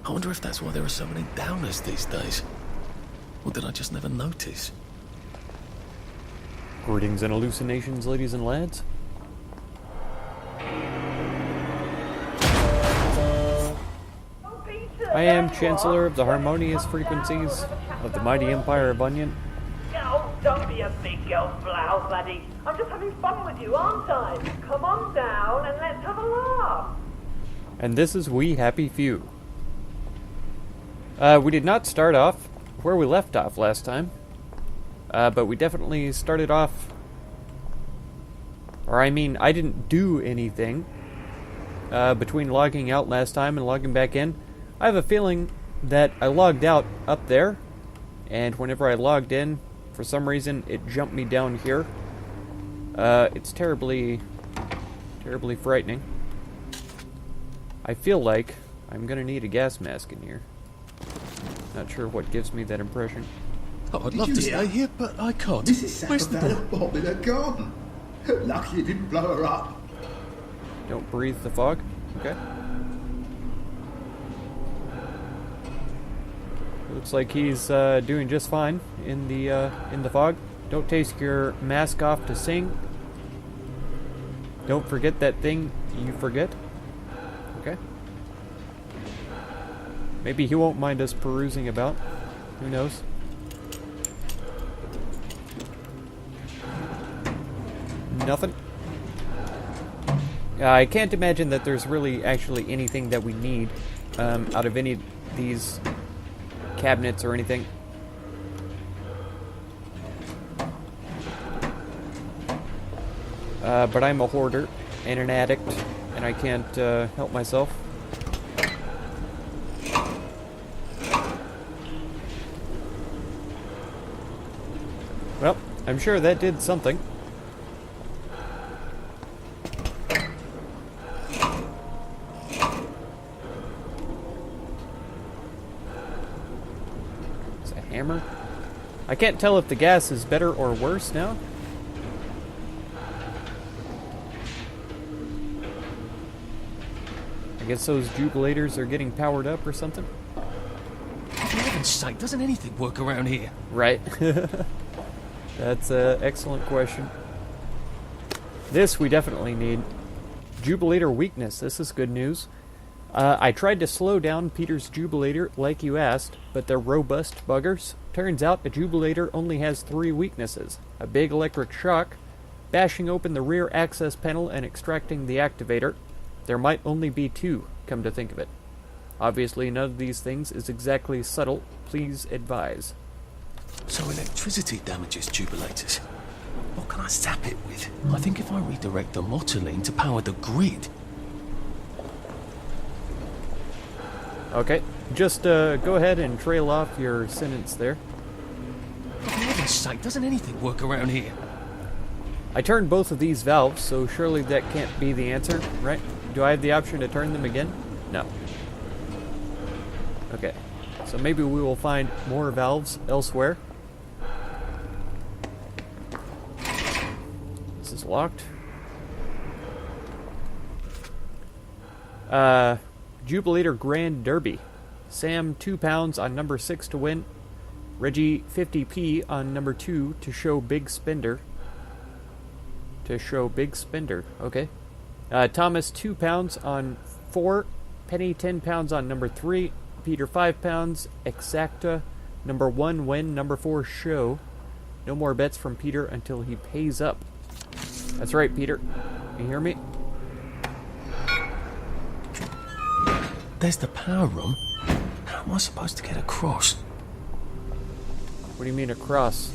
I wonder if that's why there are so many downers these days. Or did I just never notice? Greetings and hallucinations, ladies and lads. I am Chancellor of the Harmonious Frequencies of the Mighty Empire of Onion. Oh, don't be a big girl blouse, laddie. I'm just having fun with you, aren't I? Come on down and let's have a laugh. And this is We Happy Few. We did not start off where we left off last time. But we definitely started off... Or I mean, I didn't do anything between logging out last time and logging back in. I have a feeling that I logged out up there, and whenever I logged in, for some reason, it jumped me down here. It's terribly frightening. I feel like I'm gonna need a gas mask in here. Not sure what gives me that impression. Oh, I'd love to stay here, but I can't. Mrs. Where's the Savannah Bob in her garden. Lucky you didn't blow her up. Don't breathe the fog. Okay. Looks like he's doing just fine in the fog. Don't take your mask off to sing. Don't forget that thing you forget. Okay. Maybe he won't mind us perusing about. Who knows? Nothing. I can't imagine that there's really actually anything that we need out of any of these cabinets or anything. But I'm a hoarder and an addict, and I can't help myself. Well, I'm sure that did something. Hammer. I can't tell if the gas is better or worse now. I guess those jubilators are getting powered up or something. For heaven's sake, doesn't anything work around here? Right. That's an excellent question. This we definitely need. Jubilator weakness. This is good news. I tried to slow down Peter's Jubilator like you asked, but they're robust buggers. Turns out a Jubilator only has 3 weaknesses. A big electric shock, bashing open the rear access panel and extracting the activator. There might only be 2, come to think of it. Obviously none of these things is exactly subtle. Please advise. So electricity damages Jubilators. What can I zap it with? I think if I redirect the Motoline to power the grid... Okay, just go ahead and trail off your sentence there. For heaven's sake, doesn't anything work around here? I turned both of these valves, so surely that can't be the answer, right? Do I have the option to turn them again? No. Okay, so maybe we will find more valves elsewhere. This is locked. Jubilator Grand Derby. Sam 2 pounds on number 6 to win. Reggie 50p on number 2 to show big spender. Okay. Thomas 2 pounds on 4. Penny 10 pounds on number 3. Peter 5 pounds. Exacta number 1 win. Number 4 show. No more bets from Peter until he pays up. That's right, Peter. You hear me? There's the power room. How am I supposed to get across? What do you mean across?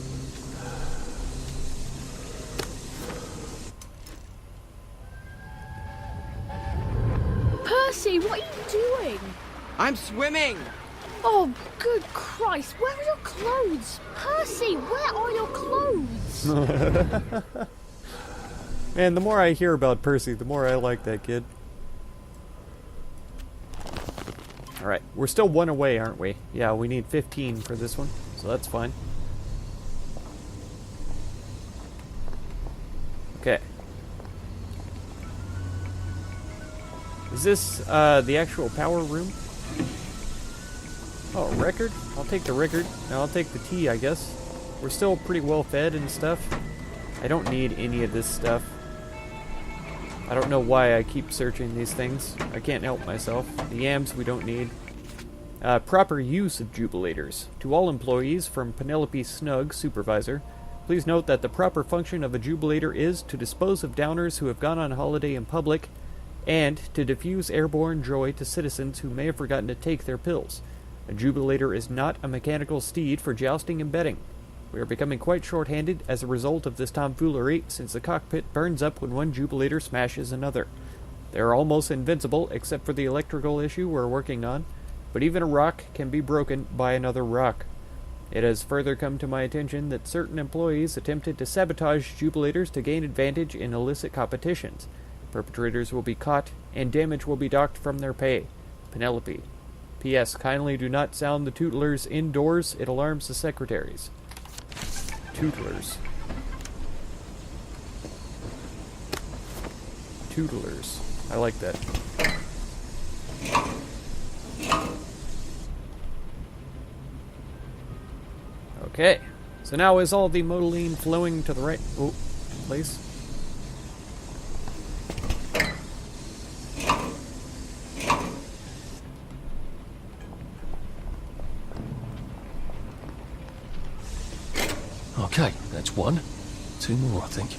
Percy, what are you doing? I'm swimming! Oh, good Christ, where are your clothes? Percy, where are your clothes? Man, the more I hear about Percy, the more I like that kid. Alright, we're still 1 away, aren't we? Yeah, we need 15 for this one, so that's fine. Okay. Is this, the actual power room? Oh, a record? I'll take the record. Now I'll take the tea, I guess. We're still pretty well fed and stuff. I don't need any of this stuff. I don't know why I keep searching these things. I can't help myself. The yams we don't need. Proper use of jubilators. To all employees from Penelope Snug, Supervisor, please note that the proper function of a jubilator is to dispose of downers who have gone on holiday in public and to diffuse airborne joy to citizens who may have forgotten to take their pills. A jubilator is not a mechanical steed for jousting and betting. We are becoming quite short-handed as a result of this tomfoolery, since the cockpit burns up when one jubilator smashes another. They are almost invincible, except for the electrical issue we're working on, but even a rock can be broken by another rock. It has further come to my attention that certain employees attempted to sabotage jubilators to gain advantage in illicit competitions. Perpetrators will be caught, and damage will be docked from their pay. Penelope. P.S. Kindly do not sound the tutelers indoors. It alarms the secretaries. Tutelers. Tutelers. I like that. Okay. So now is all the motoline flowing to the right place? Okay, that's one. Two more, I think.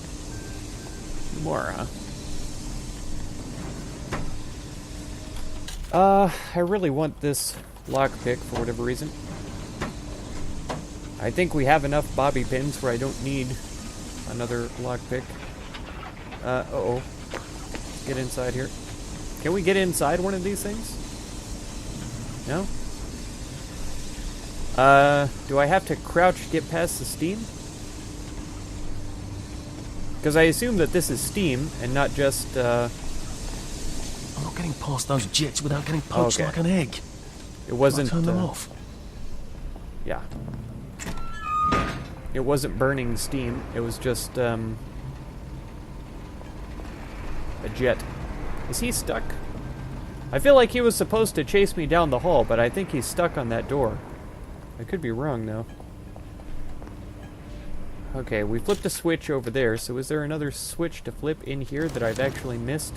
More, huh? I really want this lockpick for whatever reason. I think we have enough bobby pins where I don't need another lockpick. Uh-oh. Get inside here. Can we get inside one of these things? No? Do I have to crouch to get past the steam? Because I assume that this is steam and not just, I'm not getting past those jets without getting poached Okay. like an egg. It wasn't, Turn them off. Yeah. It wasn't burning steam. It was just, a jet. Is he stuck? I feel like he was supposed to chase me down the hall, but I think he's stuck on that door. I could be wrong, though. Okay, we flipped a switch over there, so is there another switch to flip in here that I've actually missed?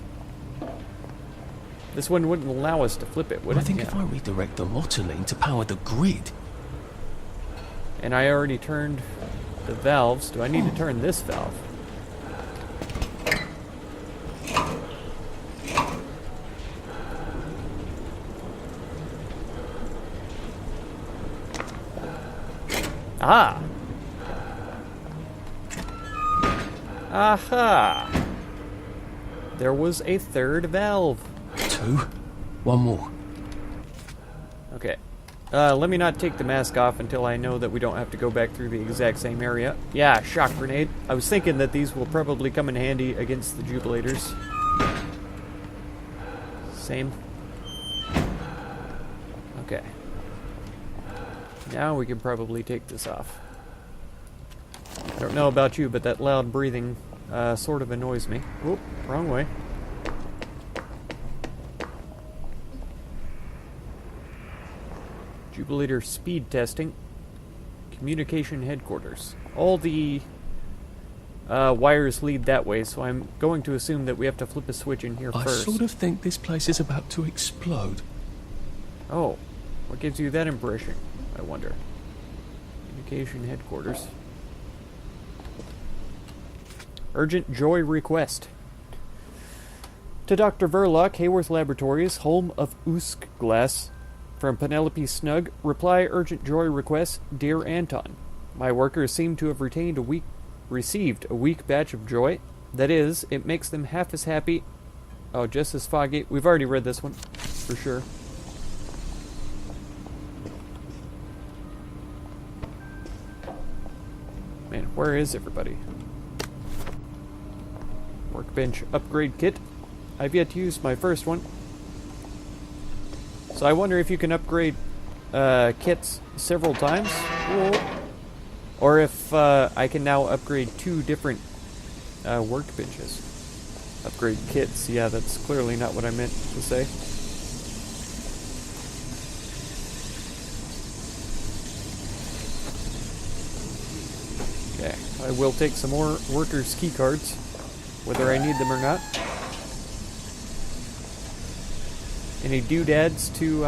This one wouldn't allow us to flip it, would I it? think Yeah. if I redirect the motoline to power the grid... And I already turned the valves. Do I need to turn this valve? Ah! Aha! There was a third valve. Two. One more. Okay. Let me not take the mask off until I know that we don't have to go back through the exact same area. Yeah, shock grenade. I was thinking that these will probably come in handy against the jubilators. Same. Okay. Now we can probably take this off. I don't know about you, but that loud breathing sort of annoys me. Whoop, wrong way. Jubilator speed testing. Communication headquarters. All the wires lead that way, so I'm going to assume that we have to flip a switch in here I first. sort of think this place is about to explode. Oh, what gives you that impression, I wonder? Communication headquarters. Urgent joy request. To Dr. Verloc, Hayworth Laboratories, home of Usk Glass. From Penelope Snug, reply urgent joy request, Dear Anton. My workers seem to have received a weak batch of joy. That is, it makes them half as happy. Oh, just as foggy. We've already read this one, for sure. Man, where is everybody? Workbench upgrade kit. I've yet to use my first one. So I wonder if you can upgrade kits several times. Or if I can now upgrade 2 different workbenches. Upgrade kits. Yeah, that's clearly not what I meant to say. Okay, I will take some more workers' key cards, whether I need them or not. Any doodads to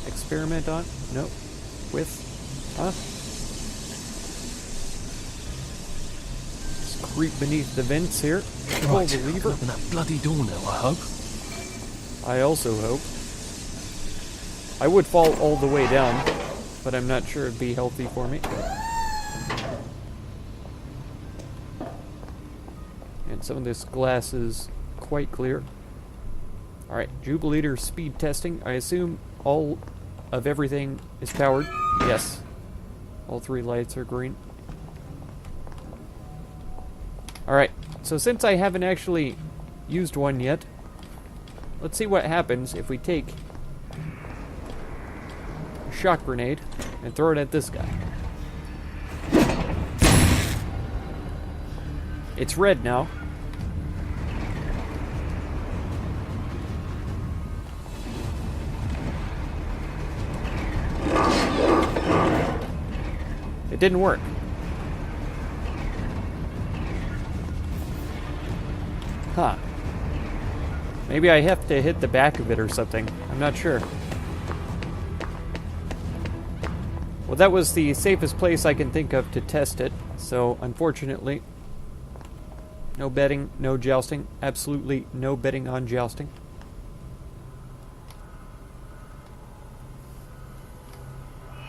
experiment on? No. With? Huh? Just creep beneath the vents here. Pull Right, the I can lever. open that bloody door now, I hope. I also hope. I would fall all the way down, but I'm not sure it'd be healthy for me. And some of this glass is quite clear. Alright, Jubilator speed testing. I assume all of everything is powered. Yes. All 3 lights are green. Alright, so since I haven't actually used one yet, let's see what happens if we take a shock grenade and throw it at this guy. It's red now. It didn't work. Huh. Maybe I have to hit the back of it or something. I'm not sure. Well, that was the safest place I can think of to test it. So, unfortunately, no betting, no jousting. Absolutely no betting on jousting.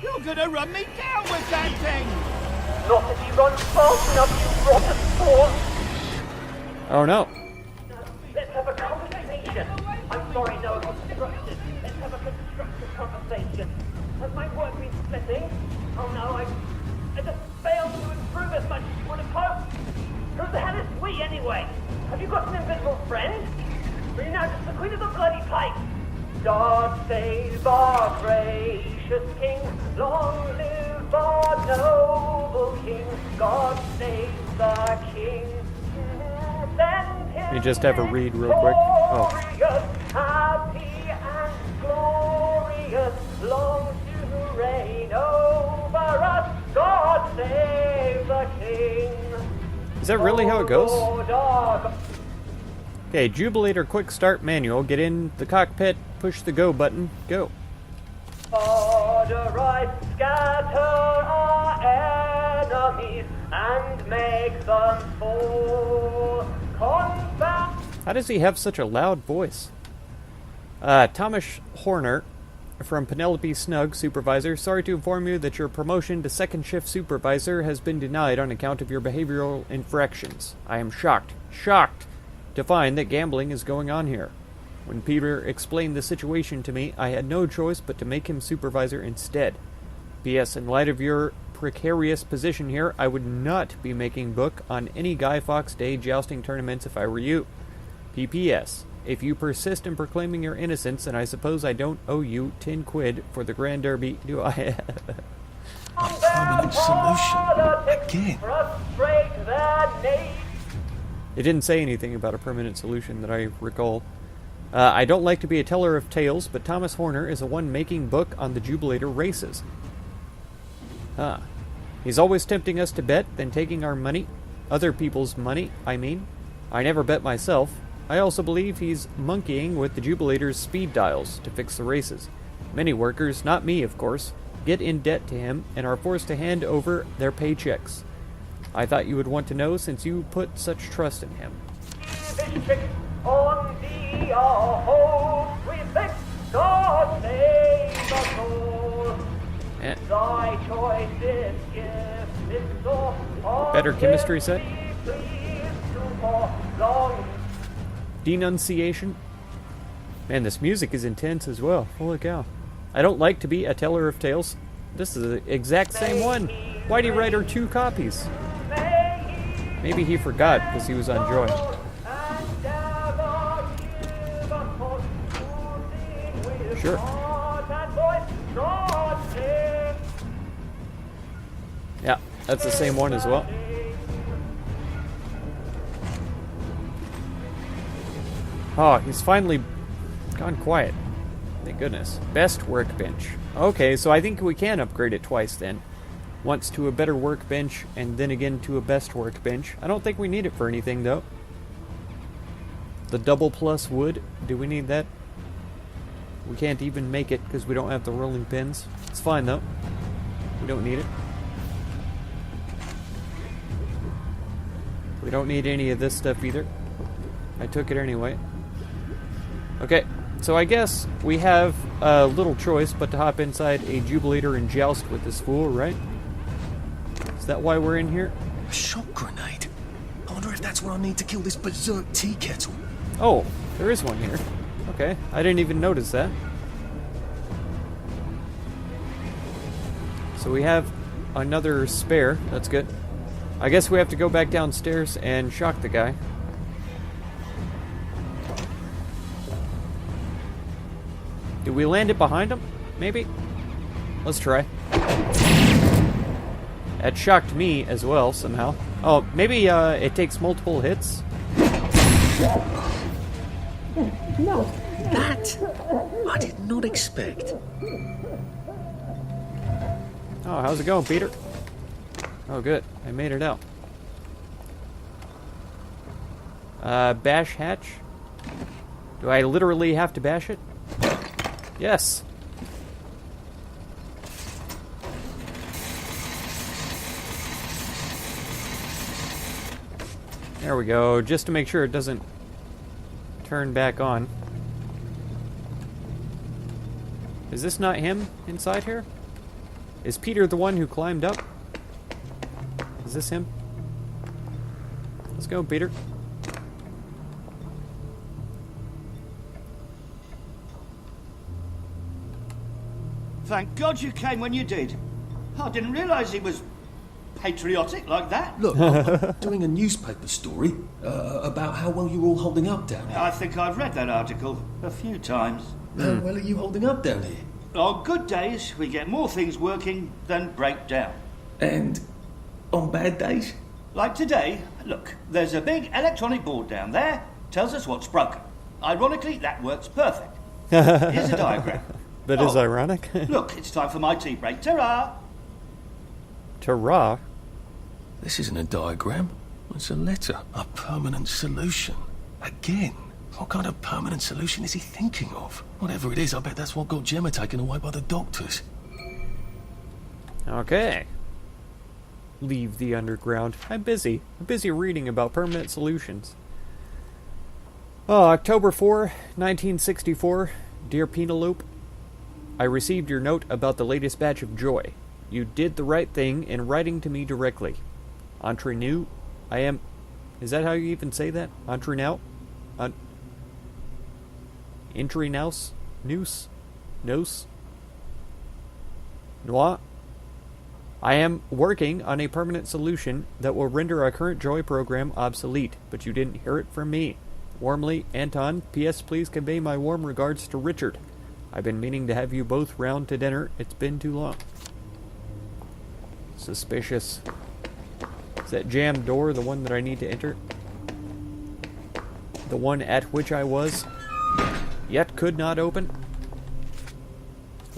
You're gonna run me down with that thing! Not if you run fast enough, you rotten spawn! Oh no. Let's have a conversation. I'm sorry, no, I'm distracted. Let's have a constructive conversation. Has my work been splitting? Oh no, I just failed to improve as much as you would have hoped. Who the hell is we anyway? Have you got an invisible friend? Are you now just the queen of the bloody place? God save our gracious king. Long live our noble king. God save the king. Send him You just have a read real quick. Oh. glorious, happy and glorious, long to reign over us. God save the king. Is that really how it goes? Lord our Okay, Jubilator quick start manual. Get in the cockpit, push the go button, go. God, arise, scatter our enemies and make them fall. Confound. How does he have such a loud voice? Thomas Horner from Penelope Snug, supervisor. Sorry to inform you that your promotion to second shift supervisor has been denied on account of your behavioral infractions. I am shocked to find that gambling is going on here. When Peter explained the situation to me, I had no choice but to make him supervisor instead. P.S. In light of your precarious position here, I would not be making book on any Guy Fawkes Day jousting tournaments if I were you. P.P.S. If you persist in proclaiming your innocence, then I suppose I don't owe you 10 quid for the Grand Derby, do I? A permanent solution. Again. Frustrate their nation. It didn't say anything about a permanent solution that I recall. I don't like to be a teller of tales, but Thomas Horner is the one making book on the Jubilator races. He's always tempting us to bet, then taking our money. Other people's money, I mean. I never bet myself. I also believe he's monkeying with the Jubilator's speed dials to fix the races. Many workers, not me of course, get in debt to him and are forced to hand over their paychecks. I thought you would want to know since you put such trust in him. On thee our hope we fix, God save us all. Eh, Thy choice is gift, is all. Better chemistry set? Please to prolong. Denunciation. Man, this music is intense as well. Holy cow. I don't like to be a teller of tales. This is the exact same one. Why'd he write her 2 copies? Maybe he forgot because he was on Joy. Sure. Yeah, that's the same one as well. Oh, he's finally gone quiet. Thank goodness. Best workbench. Okay, so I think we can upgrade it twice then. once to a better workbench, and then again to a best workbench. I don't think we need it for anything, though. The double plus wood, do we need that? We can't even make it because we don't have the rolling pins. It's fine, though. We don't need it. We don't need any of this stuff either. I took it anyway. Okay, so I guess we have a little choice but to hop inside a Jubilator and joust with this fool, right? Is that why we're in here? A shock grenade. I wonder if that's what I need to kill this berserk tea kettle. Oh, there is one here. Okay, I didn't even notice that. So we have another spare. That's good. I guess we have to go back downstairs and shock the guy. Do we land it behind him? Maybe? Let's try. That shocked me as well, somehow. Oh, maybe it takes multiple hits? That I did not expect. Oh, how's it going, Peter? Oh, good. I made it out. Bash hatch? Do I literally have to bash it? Yes. There we go, just to make sure it doesn't turn back on. Is this not him inside here? Is Peter the one who climbed up? Is this him? Let's go, Peter. Thank God you came when you did. I didn't realise he was patriotic like that. Look, I'm doing a newspaper story about how well you're all holding up down here. I think I've read that article a few times. How well are you holding up down here? On good days, we get more things working than break down. And on bad days? Like today, look, there's a big electronic board down there, tells us what's broken. Ironically, that works perfect. Here's a diagram. That is ironic. Look, it's time for my tea break. Ta-ra! Ta-ra. This isn't a diagram. It's a letter. A permanent solution. Again. What kind of permanent solution is he thinking of? Whatever it is, I bet that's what got Gemma taken away by the doctors. Okay. Leave the underground. I'm busy. I'm busy reading about permanent solutions. Oh, October 4, 1964. Dear Penelope, I received your note about the latest batch of joy. You did the right thing in writing to me directly. Entre nous, I am... Is that how you even say that? Entre nous? Entre nous? Nous? Nos? Noir? I am working on a permanent solution that will render our current Joy program obsolete, but you didn't hear it from me. Warmly, Anton. P.S. Please convey my warm regards to Richard. I've been meaning to have you both round to dinner. It's been too long. Suspicious. Is that jammed door the one that I need to enter? The one at which I was, yet could not open?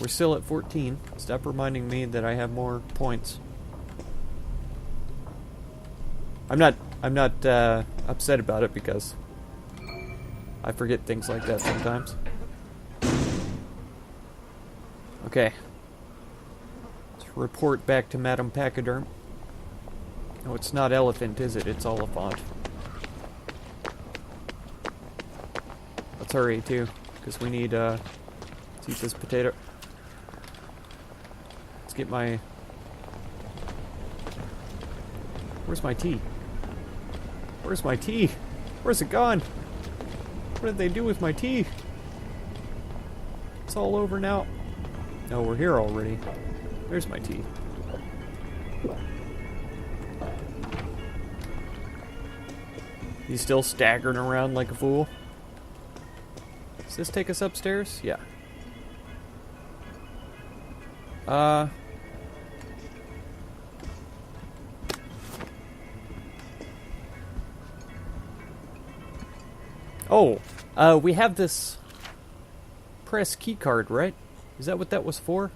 We're still at 14. Stop reminding me that I have more points. I'm not upset about it because I forget things like that sometimes. Okay. Let's report back to Madame Pachyderm. No, it's not elephant, is it? It's Oliphant. Let's hurry, too, because we need, let's eat this potato. Let's get my... Where's my tea? Where's my tea? Where's it gone? What did they do with my tea? It's all over now. No, we're here already. There's my tea. He's still staggering around like a fool. Does this take us upstairs? Yeah. Oh, we have this press key card, right? Is that what that was for?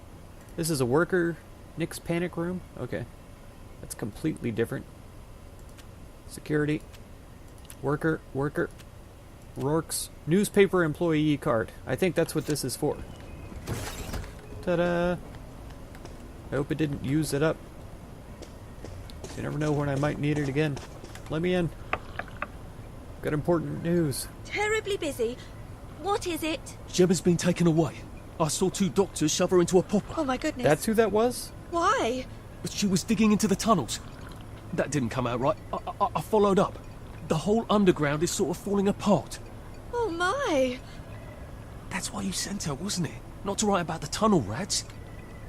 This is a worker Nick's panic room? Okay. That's completely different. Security. Worker. Rourke's newspaper employee card. I think that's what this is for. Ta-da! I hope it didn't use it up. You never know when I might need it again. Let me in. Got important news. Terribly busy. What is it? Gemma's been taken away. I saw 2 doctors shove her into a popper. Oh my goodness. That's who that was? Why? But she was digging into the tunnels. That didn't come out right. I followed up. The whole underground is sort of falling apart. Oh my. That's why you sent her, wasn't it? Not to write about the tunnel rats.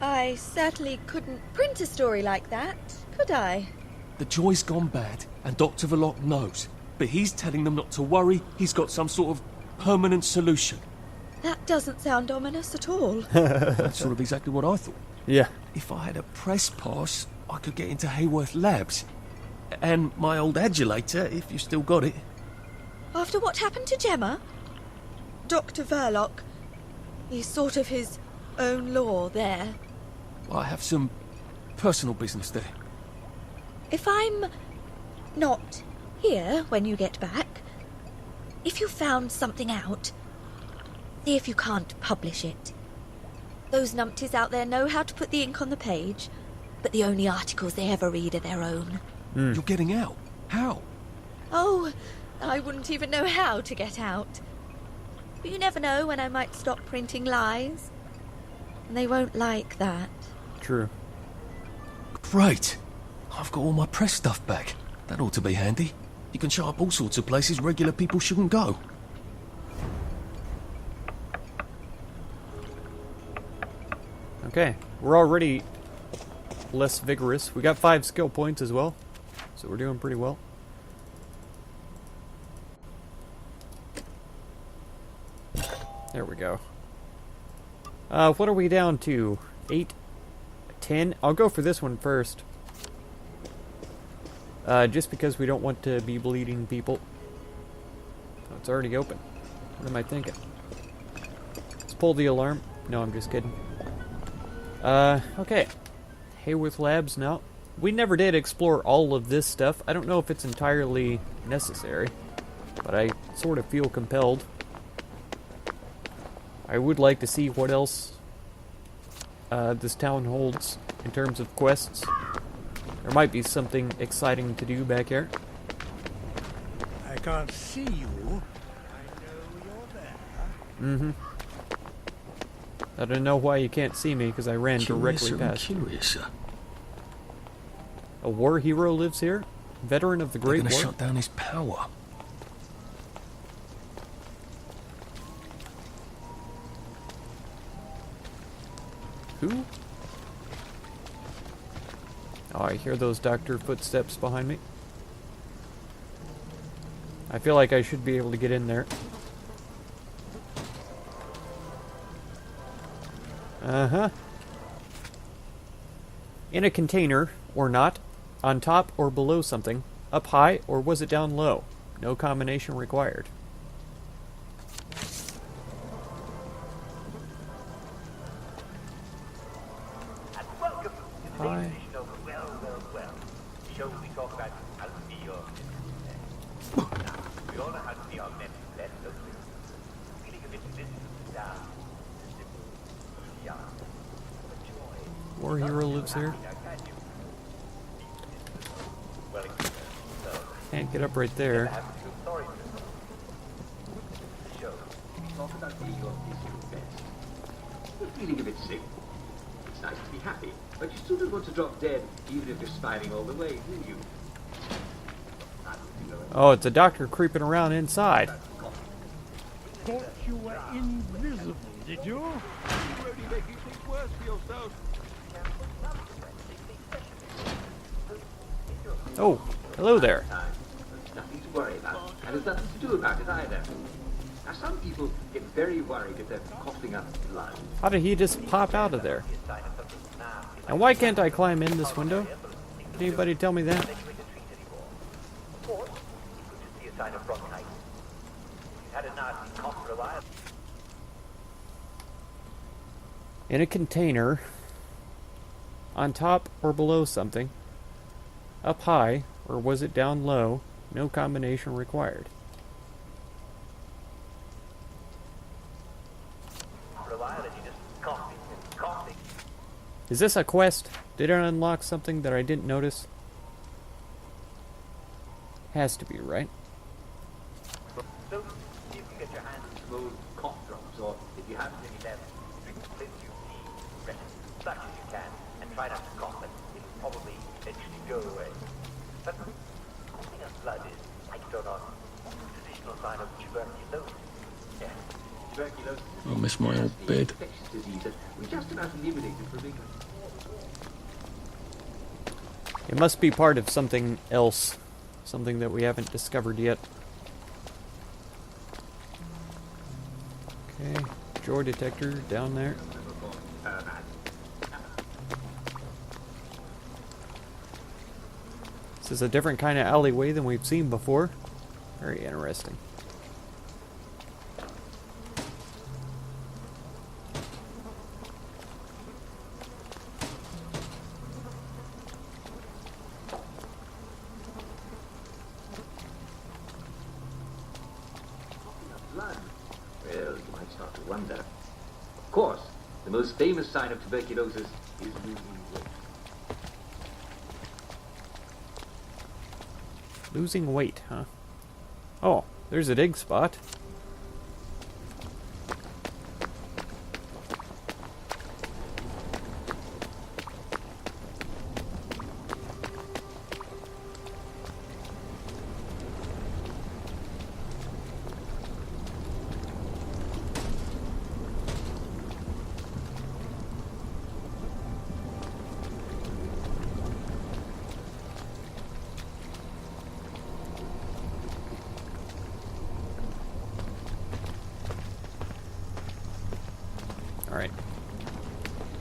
I certainly couldn't print a story like that, could I? The joy's gone bad, and Dr. Verloc knows. But he's telling them not to worry. He's got some sort of permanent solution. That doesn't sound ominous at all. That's sort of exactly what I thought. Yeah. If I had a press pass, I could get into Hayworth Labs. And my old adulator, if you still got it. After what happened to Gemma? Dr. Verloc, he's sort of his own law there. I have some personal business there. If I'm not here when you get back, if you found something out, see if you can't publish it. Those numpties out there know how to put the ink on the page, but the only articles they ever read are their own. You're getting out. How? Oh, I wouldn't even know how to get out. But you never know when I might stop printing lies. And they won't like that. True. Great. I've got all my press stuff back. That ought to be handy. You can show up all sorts of places regular people shouldn't go. Okay. We're already less vigorous. We got 5 skill points as well. So we're doing pretty well. There we go. What are we down to? 8? 10? I'll go for this one first. Just because we don't want to be bleeding people. Oh, it's already open. What am I thinking? Let's pull the alarm. No, I'm just kidding. Okay. Hayworth Labs now. We never did explore all of this stuff. I don't know if it's entirely necessary, but I sort of feel compelled. I would like to see what else this town holds in terms of quests. There might be something exciting to do back here. I can't see you. I know you're there. Mm-hmm. I don't know why you can't see me, because I ran directly past. Curiouser. A war hero lives here? Veteran of the They're Great going to War? shut down his power. Who? Oh, I hear those doctor footsteps behind me. I feel like I should be able to get in there. Uh-huh. In a container, or not. On top or below something. Up high, or was it down low? No combination required. Hi. Well. Show we talk about how to be your we all know how to be our men led, don't we? Feeling a bit distant down. War hero lives here. Can't get up right there. Talk about being your physical best. You're feeling a bit sick. It's nice to be happy, but you still don't want to drop dead, even if you're smiling all the way, do you? Oh, it's a doctor creeping around inside. Thought you were invisible, did you? You're only making things worse for yourself. Oh, hello there. There's nothing to worry about, and there's nothing to do about it either. Now, some people get very worried if they're coughing up blood. How did he just pop out of there? And why can't I climb in this window? Can anybody tell me that? In a container. on top or below something? Up high, or was it down low? No combination required. For a while, and you just coughing and coughing. Is this a quest? Did it unlock something that I didn't notice? Has to be, right? So, if you get your hands on smooth cough drops, or if you haven't any left, drink plenty of tea, rest as much as you can, and try not to cough, and it'll probably eventually go away. But coughing up blood is, like it or not, a traditional sign of tuberculosis. Yeah, tuberculosis is I miss my old bed. infectious disease that we just about eliminated from England. It must be part of something else. Something that we haven't discovered yet. Okay, joy detector down there. This is a different kind of alleyway than we've seen before. Very interesting. Blood. Well, you might start to wonder. Of course, the most famous sign of tuberculosis is losing weight. Losing weight, huh? Oh, there's a dig spot. Alright.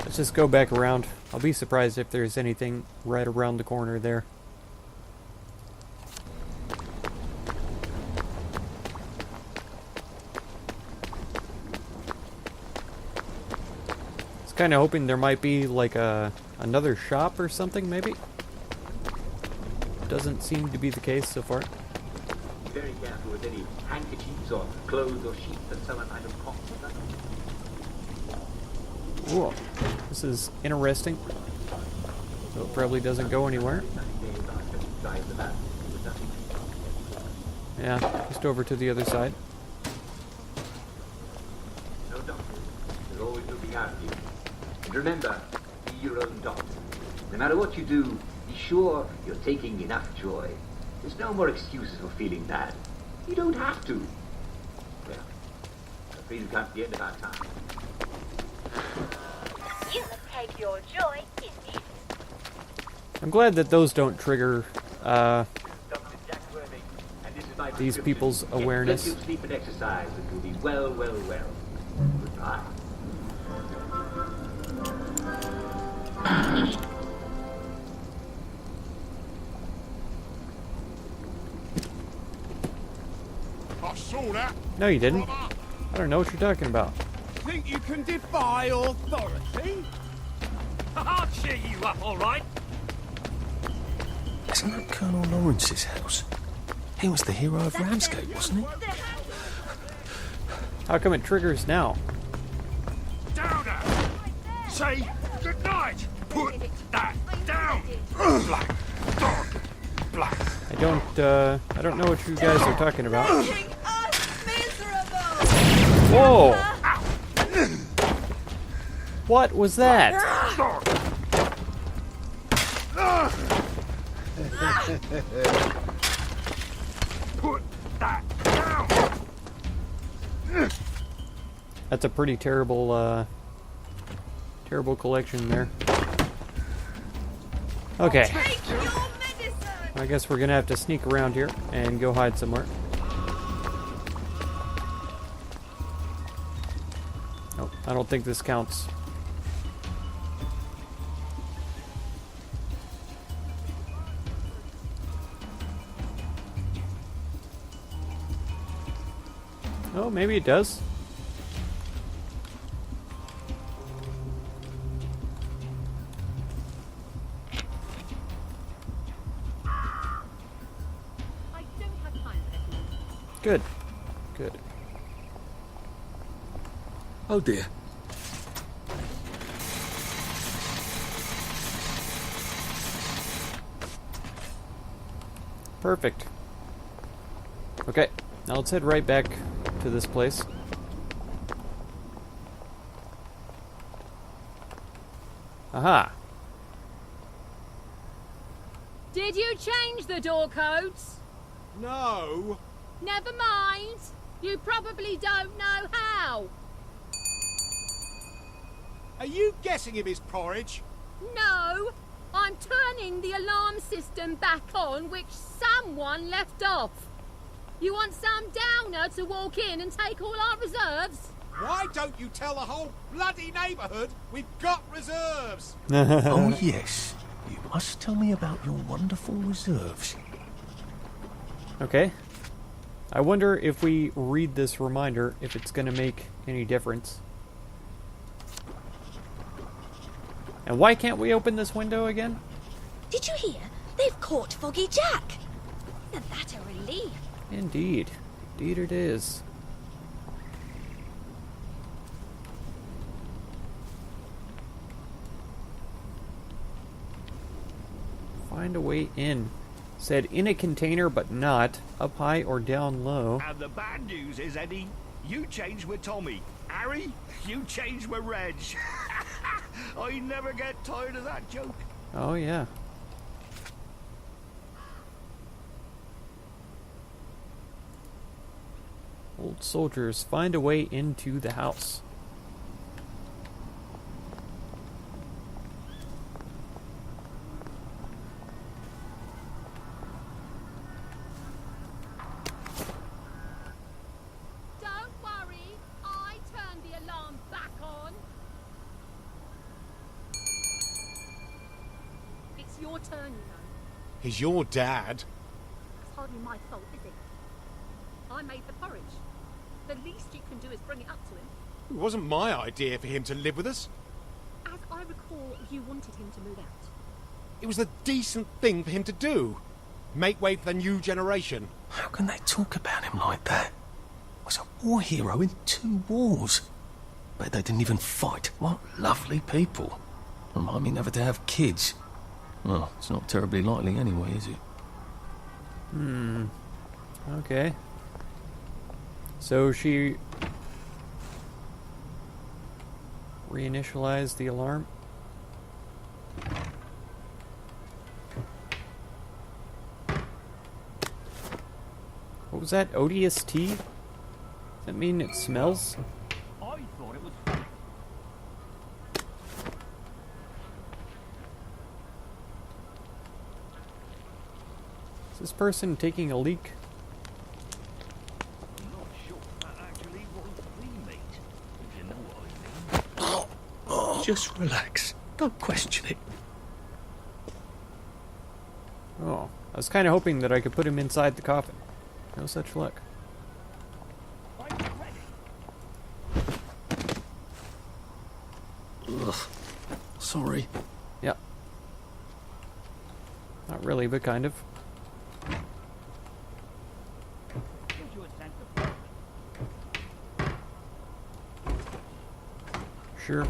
Let's just go back around. I'll be surprised if there's anything right around the corner there. I was kind of hoping there might be like another shop or something, maybe? Doesn't seem to be the case so far. Be very careful with any handkerchiefs or clothes or sheets that someone might have caught. Whoa. This is interesting. So it probably doesn't go anywhere. Yeah, just over to the other side. No doctor. They're always looking out for you. And remember, be your own doctor. No matter what you do, be sure you're taking enough joy. There's no more excuses for feeling bad. You don't have to. Well, I'm afraid we've come to the end of our time. You must take your joy in music. I'm glad that those don't trigger Dr. Jack Worthing, and this is my these prescription. people's Get awareness. plenty of sleep and exercise, and you'll be well, well, well. Goodbye. I saw that. No, you didn't. Brother. I don't know what you're talking about. Think you can defy authority? I'll cheer you up, all right. Isn't that Colonel Lawrence's house? He was the hero of Ramsgate, wasn't he? How come it triggers now? Downer. Say good night. Put that down. Black dog. Black. I don't know what you guys are talking about. Making us miserable! Whoa! What was that? Dog. Put that down. That's a pretty terrible, terrible collection there. Okay. Take your medicine! I guess we're gonna have to sneak around here and go hide somewhere. Nope, I don't think this counts. Oh, maybe it does. Good. Good. Oh dear. Perfect. Okay, now let's head right back to this place. Aha! Did you change the door codes? No. Never mind. You probably don't know how. Are you guessing if it's porridge? No, I'm turning the alarm system back on, which someone left off. You want some downer to walk in and take all our reserves? Why don't you tell the whole bloody neighbourhood we've got reserves? Oh yes. You must tell me about your wonderful reserves. Okay. I wonder if we read this reminder, if it's going to make any difference. And why can't we open this window again? Did you hear? They've caught Foggy Jack. Isn't that a relief? Indeed. Indeed it is. Find a way in. Said in a container, but not. Up high or down low. And the bad news is, Eddie, you changed with Tommy. Harry, you changed with Reg. I never get tired of that joke. Oh, yeah. Old soldiers, find a way into the house. Don't worry, I turned the alarm back on. It's your turn, you know. He's your dad. It's hardly my fault, is it? I made the porridge. The least you can do is bring it up to him. It wasn't my idea for him to live with us. As I recall, you wanted him to move out. It was the decent thing for him to do. Make way for the new generation. How can they talk about him like that? Was a war hero in 2 wars. Bet they didn't even fight. What lovely people. Remind me never to have kids. Well, it's not terribly likely anyway, is it? Okay. So she reinitialized the alarm. What was that? ODST? Does that mean it smells? I thought it was funny. Is this person taking a leak? I'm not sure that actually was remade, if you know what I mean. Just relax. Don't question it. Oh, I was kind of hoping that I could put him inside the coffin. No such luck. I'm ready. Ugh. Sorry. Yep. Not really, but kind of. Gives you a sense of purpose. Sure.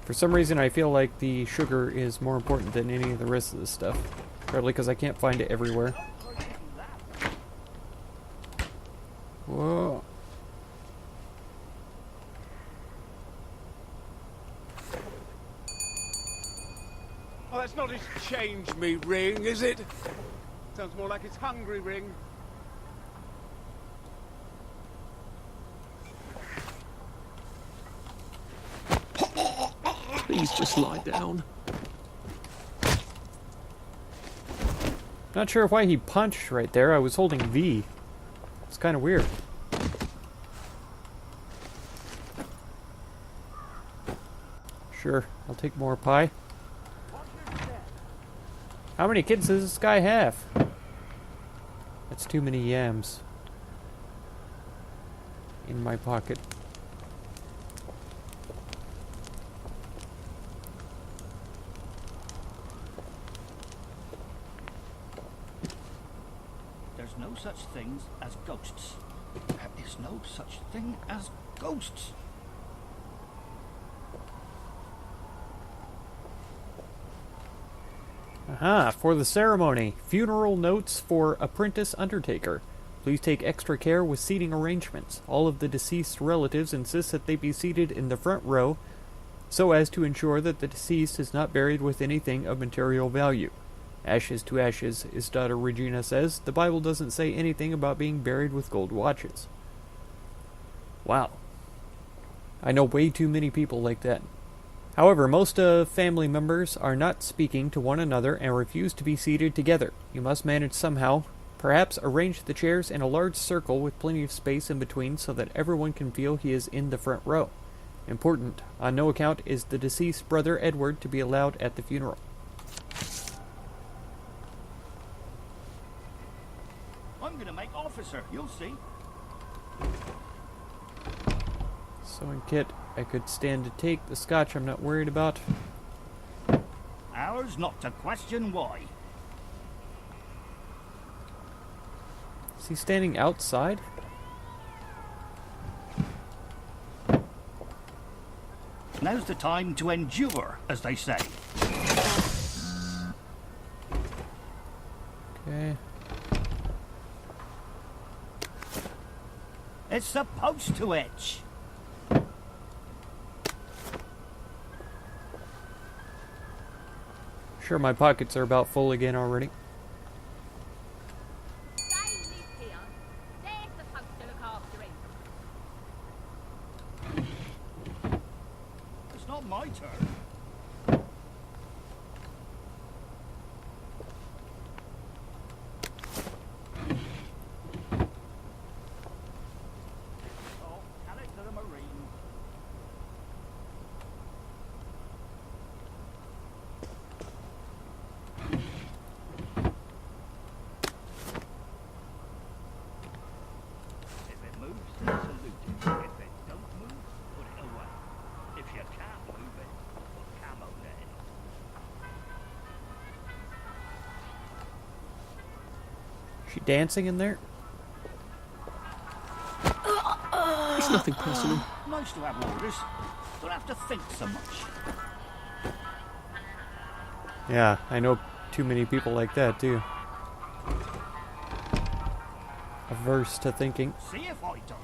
For some reason, I feel like the sugar is more important than any of the rest of this stuff. Probably because I can't find it everywhere. Whoa. Oh, that's not his change me ring, is it? Sounds more like his hungry ring. Please just lie down. Not sure why he punched right there. I was holding V. It's kind of weird. Sure, I'll take more pie. How many kids does this guy have? That's too many yams in my pocket. There's no such things as ghosts. There is no such thing as ghosts. Aha, for the ceremony. Funeral notes for apprentice undertaker. Please take extra care with seating arrangements. All of the deceased relatives insist that they be seated in the front row so as to ensure that the deceased is not buried with anything of material value. Ashes to ashes, his daughter Regina says. The Bible doesn't say anything about being buried with gold watches. Wow. I know way too many people like that. However, most family members are not speaking to one another and refuse to be seated together. You must manage somehow. Perhaps arrange the chairs in a large circle with plenty of space in between so that everyone can feel he is in the front row. Important, on no account is the deceased brother Edward to be allowed at the funeral. I'm going to make officer, you'll see. Sewing kit, I could stand to take. The scotch I'm not worried about. Ours not to question why. Is he standing outside? Now's the time to endure, as they say. Okay. It's supposed to itch. Sure, my pockets are about full again already. They live here. They're supposed to look after him. It's not my turn. Oh, tell it to the Marine. If it moves, salute it. If it don't move, put it away. If you can't move it, put camo there. She dancing in there? It's nothing personal. Nice to have orders. Don't have to think so much. Yeah, I know too many people like that too. Averse to thinking. See if I don't.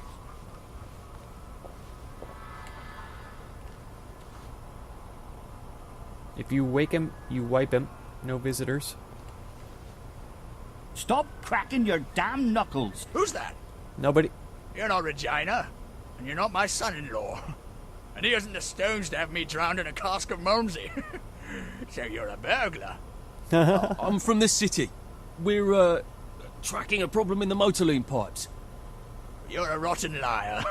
If you wake him, you wipe him. No visitors. Stop cracking your damn knuckles. Who's that? Nobody. You're not Regina, and you're not my son-in-law. And he hasn't the stones to have me drowned in a cask of Malmsey. So you're a burglar. I'm from the city. We're, tracking a problem in the motorline pipes. You're a rotten liar.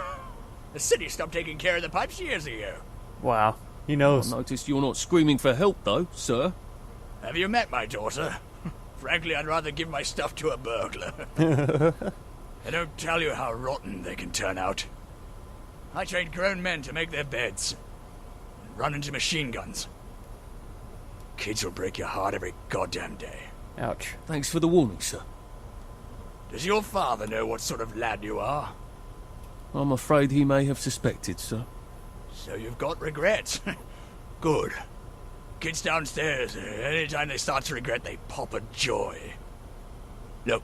The city stopped taking care of the pipes years ago. Wow, he knows. I noticed you're not screaming for help, though, sir. Have you met my daughter? Frankly, I'd rather give my stuff to a burglar. They don't tell you how rotten they can turn out. I trained grown men to make their beds and run into machine guns. Kids will break your heart every goddamn day. Ouch. Thanks for the warning, sir. Does your father know what sort of lad you are? I'm afraid he may have suspected, sir. So you've got regrets. Good. Kids downstairs, anytime they start to regret, they pop a joy. Look,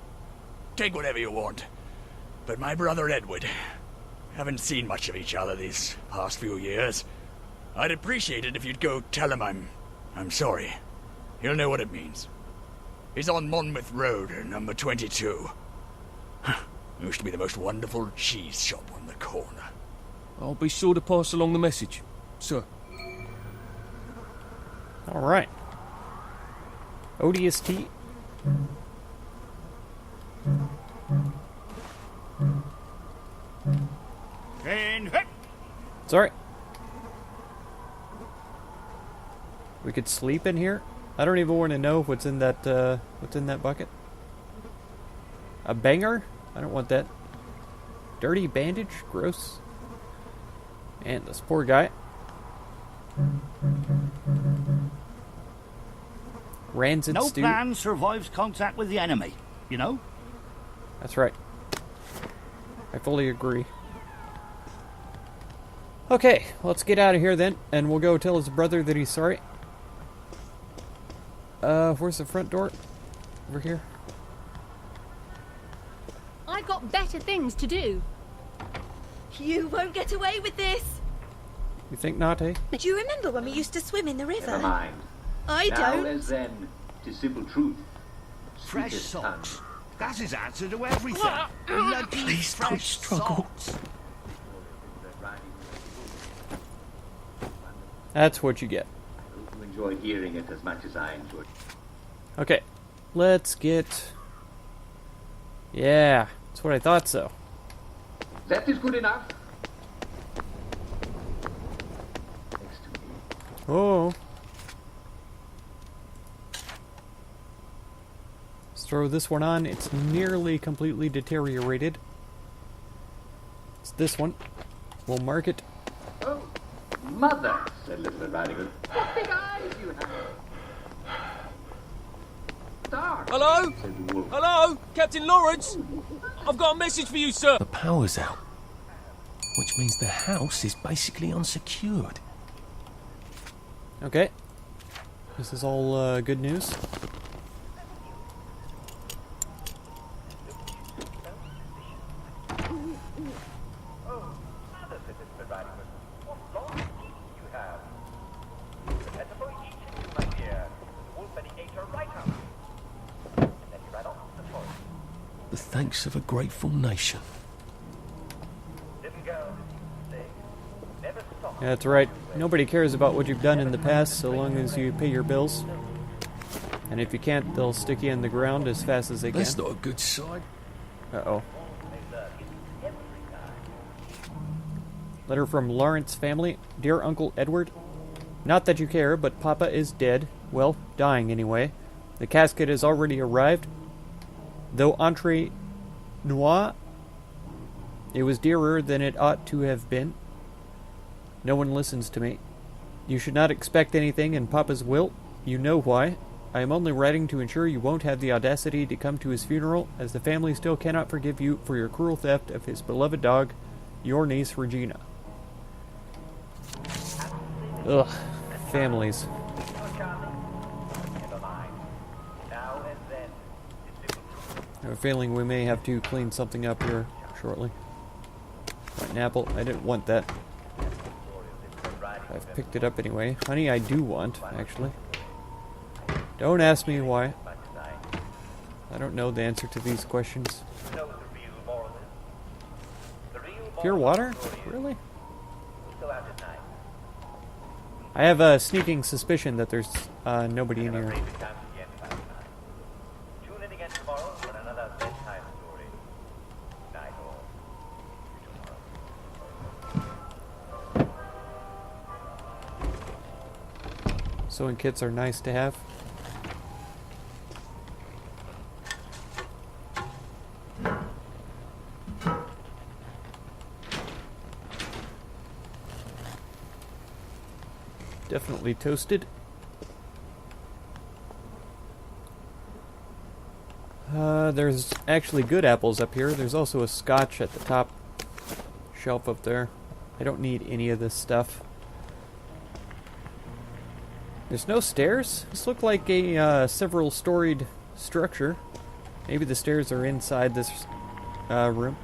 take whatever you want. But my brother Edward, haven't seen much of each other these past few years. I'd appreciate it if you'd go tell him I'm sorry. He'll know what it means. He's on Monmouth Road, number 22. Used to be the most wonderful cheese shop on the corner. I'll be sure to pass along the message, sir. All right. ODST. It's alright. We could sleep in here. I don't even want to know what's in that bucket. A banger? I don't want that. Dirty bandage? Gross. And this poor guy. Rancid No stew. plan survives contact with the enemy, you know? That's right. I fully agree. Okay, let's get out of here then, and we'll go tell his brother that he's sorry. Where's the front door? Over here? I've got better things to do. You won't get away with this. You think not, eh? Do you remember when we used to swim in the river? Never mind. I now don't. as then, 'tis simple truth. Fresh Sweetest socks. tongue. That's his answer to everything. Bloody Please don't fresh struggle. socks. That's what you get. I hope you enjoyed hearing it as much as I enjoyed. Okay, let's get... Yeah, that's what I thought so. That is good enough. Next to me. Oh. Let's throw this one on. It's nearly completely deteriorated. It's this one. We'll mark it. Oh, mother, said Little Red Riding Hood. What big eyes you have. Dark. Hello? Said the wolf. Hello? Captain Lawrence? I've got a message for you, sir. The power's out. Which means the house is basically unsecured. Okay. This is all good news. The thanks of a grateful nation. Yeah, that's right. Nobody cares about what you've done in the past so long as you pay your bills. And if you can't, they'll stick you in the ground as fast as they can. That's not a good sign. Uh-oh. Letter from Lawrence family. Dear Uncle Edward, not that you care, but Papa is dead. Well, dying anyway. The casket has already arrived. Though entre nous, it was dearer than it ought to have been. No one listens to me. You should not expect anything in Papa's will. You know why. I am only writing to ensure you won't have the audacity to come to his funeral, as the family still cannot forgive you for your cruel theft of his beloved dog, your niece Regina. Ugh, families. I have a feeling we may have to clean something up here shortly. Right, an apple. I didn't want that. I've picked it up anyway. Honey, I do want, actually. Don't ask me why. I don't know the answer to these questions. Pure water? Really? I have a sneaking suspicion that there's nobody in here. Sewing kits are nice to have. Definitely toasted. There's actually good apples up here. There's also a scotch at the top shelf up there. I don't need any of this stuff. There's no stairs? This looked like a several-storied structure. Maybe the stairs are inside this room.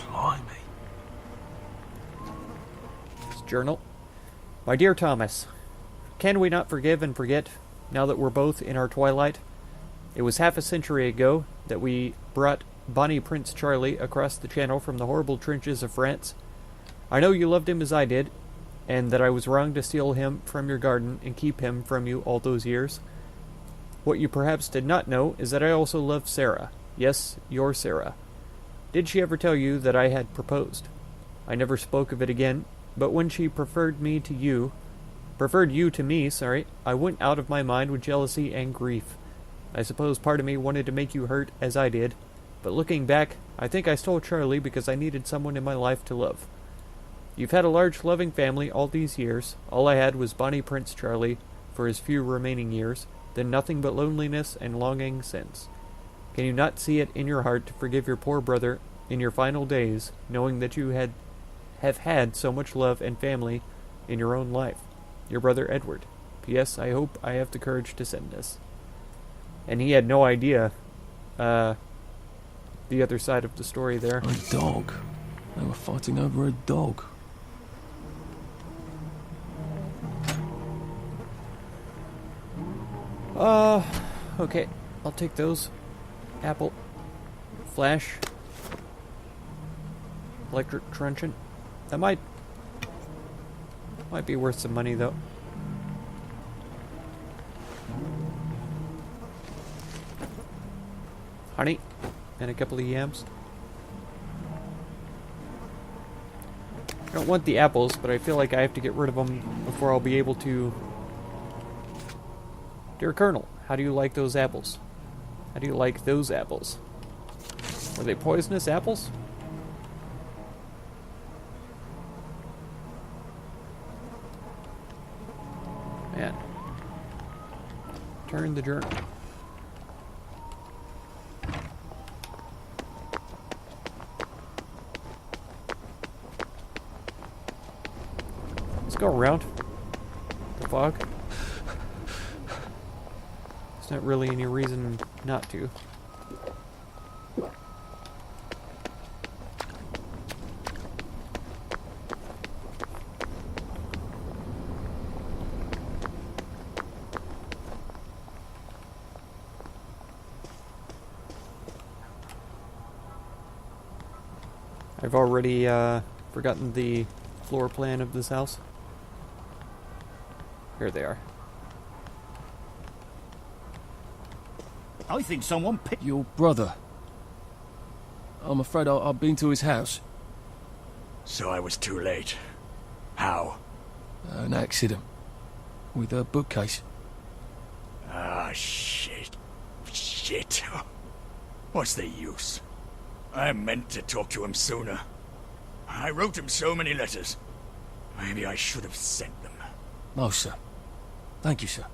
Blimey. This journal. My dear Thomas, can we not forgive and forget, now that we're both in our twilight? It was half a century ago that we brought Bonnie Prince Charlie across the channel from the horrible trenches of France. I know you loved him as I did, and that I was wrong to steal him from your garden and keep him from you all those years. What you perhaps did not know is that I also loved Sarah. Yes, your Sarah. Did she ever tell you that I had proposed? I never spoke of it again, but when she preferred you to me, I went out of my mind with jealousy and grief. I suppose part of me wanted to make you hurt as I did, but looking back, I think I stole Charlie because I needed someone in my life to love. You've had a large, loving family all these years. All I had was Bonnie Prince Charlie for his few remaining years. then nothing but loneliness and longing since. Can you not see it in your heart to forgive your poor brother in your final days, knowing that you have had so much love and family in your own life? Your brother Edward. P.S. I hope I have the courage to send this. And he had no idea the other side of the story there. A dog. They were fighting over a dog. Okay. I'll take those. Apple. Flash. Electric truncheon. That might be worth some money, though. Honey. And a couple of yams. I don't want the apples, but I feel like I have to get rid of them before I'll be able to... Dear Colonel, how do you like those apples? How do you like those apples? Were they poisonous apples? Man. Turn the journal. Let's go around the fog. There's not really any reason not to. I've already forgotten the floor plan of this house. Here they are. I think someone picked Your brother. I'm afraid I've been to his house. So I was too late. How? An accident. With a bookcase. Ah, shit. Shit. What's the use? I meant to talk to him sooner. I wrote him so many letters. Maybe I should have sent them. No, sir. Thank you, sir.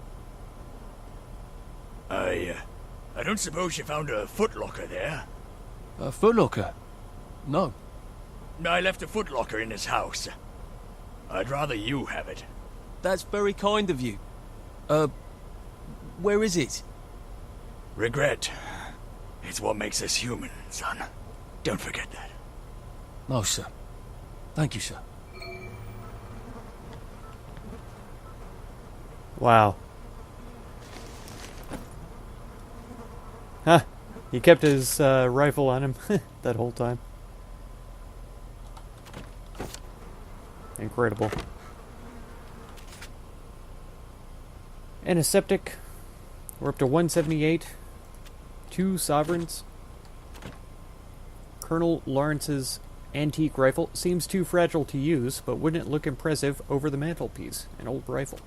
I don't suppose you found a footlocker there? A footlocker? No. I left a footlocker in his house. I'd rather you have it. That's very kind of you. Where is it? Regret. It's what makes us human, son. Don't forget that. No, sir. Thank you, sir. Wow. Huh. He kept his rifle on him that whole time. Incredible. Antiseptic. We're up to 178. 2 sovereigns. Colonel Lawrence's antique rifle seems too fragile to use, but wouldn't it look impressive over the mantelpiece? An old rifle.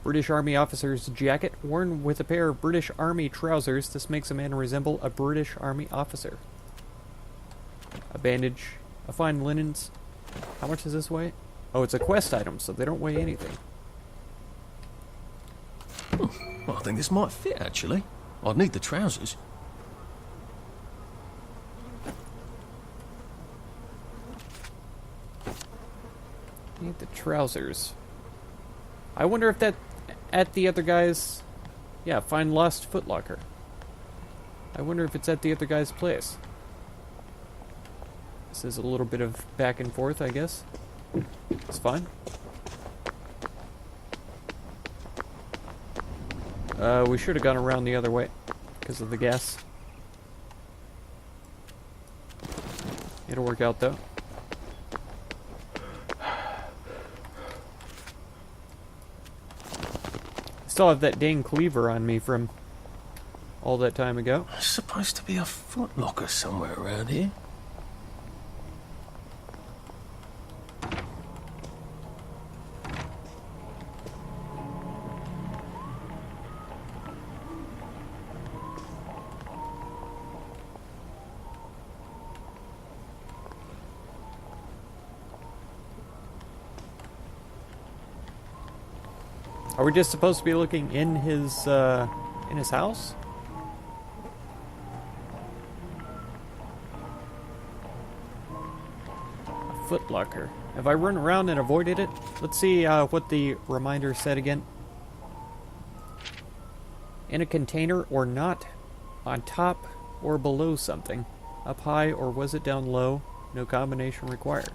British Army officer's jacket, worn with a pair of British Army trousers. This makes a man resemble a British Army officer. A bandage, a fine linens. How much does this weigh? Oh, it's a quest item, so they don't weigh anything. Well, I think this might fit, actually. I'd need the trousers. Need the trousers. I wonder if that at the other guy's... Yeah, find lost footlocker. I wonder if it's at the other guy's place. This is a little bit of back and forth, I guess. It's fine. We should have gone around the other way because of the gas. It'll work out, though. Still have that dang cleaver on me from all that time ago. There's supposed to be a footlocker somewhere around here. Are we just supposed to be looking in his house? A footlocker. Have I run around and avoided it? Let's see what the reminder said again. In a container or not. On top or below something. Up high or was it down low? No combination required.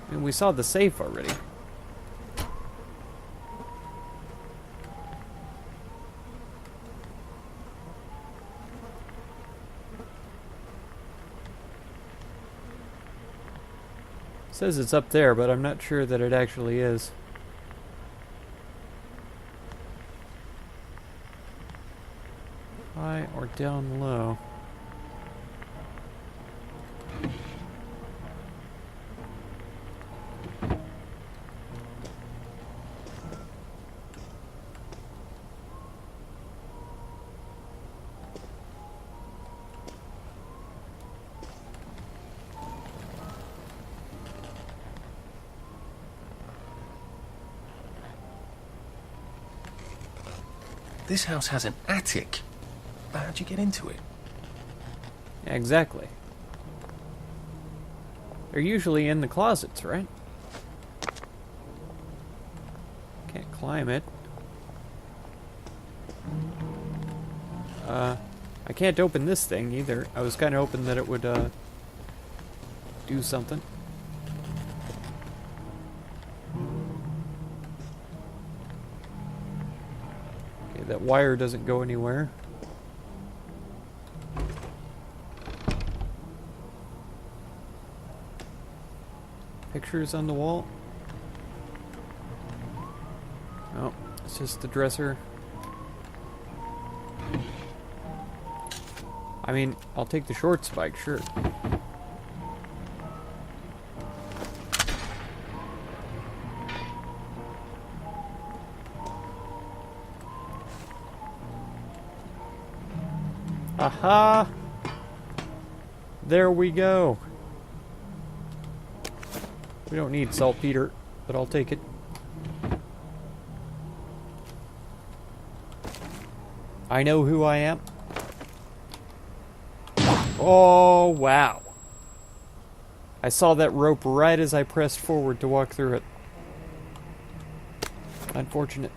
I mean, we saw the safe already. Says it's up there, but I'm not sure that it actually is. High or down low? This house has an attic. How'd you get into it? Yeah, exactly. They're usually in the closets, right? Can't climb it. I can't open this thing either. I was kind of hoping that it would do something. Okay, that wire doesn't go anywhere. Pictures on the wall. Oh, it's just the dresser. I mean, I'll take the short spike, sure. Aha! There we go. We don't need saltpeter, but I'll take it. I know who I am. Oh, wow. I saw that rope right as I pressed forward to walk through it. Unfortunate.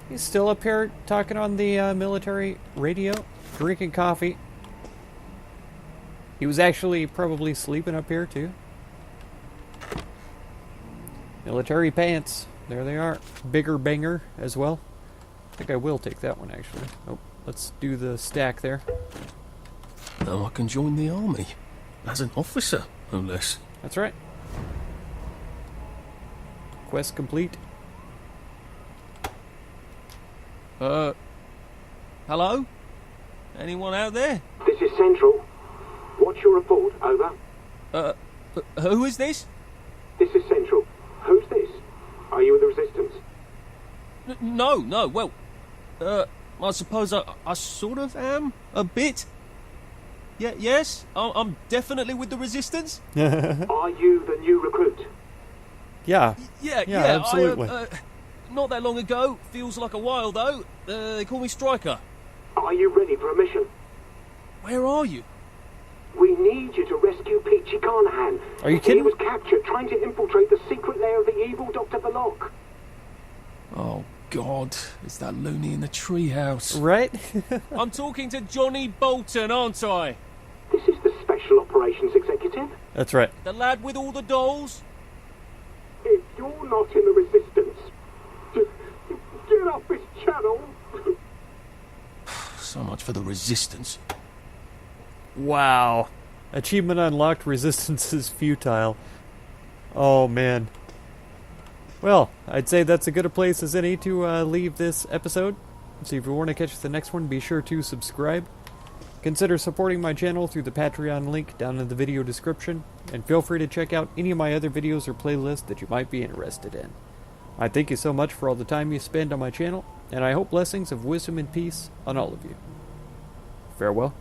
He's still up here talking on the military radio, drinking coffee. He was actually probably sleeping up here, too. Military pants. There they are. Bigger banger as well. I think I will take that one, actually. Oh, let's do the stack there. Now I can join the army. As an officer, no less. That's right. Quest complete. Hello? Anyone out there? This is Central. What's your report? Over. Who is this? This is Central. Who's this? Are you in the Resistance? No, well, I suppose I sort of am, a bit. Yeah, yes, I'm definitely with the Resistance. Are you the new recruit? Yeah. Yeah, absolutely. Not that long ago, feels like a while though, they call me Striker. Are you ready for a mission? Where are you? We need you to rescue Peachy Carnahan. Are you kidding? He was captured trying to infiltrate the secret lair of the evil Dr. Verloc. Oh, God. It's that loony in the treehouse. Right? I'm talking to Johnny Bolton, aren't I? This is the Special Operations Executive. That's right. The lad with all the dolls? If you're not in the Resistance, just get off this channel. So much for the Resistance. Wow. Achievement unlocked, resistance is futile. Oh, man. Well, I'd say that's as good a place as any to leave this episode. So if you want to catch the next one, be sure to subscribe. Consider supporting my channel through the Patreon link down in the video description. And feel free to check out any of my other videos or playlists that you might be interested in. I thank you so much for all the time you spend on my channel, and I hope blessings of wisdom and peace on all of you. Farewell.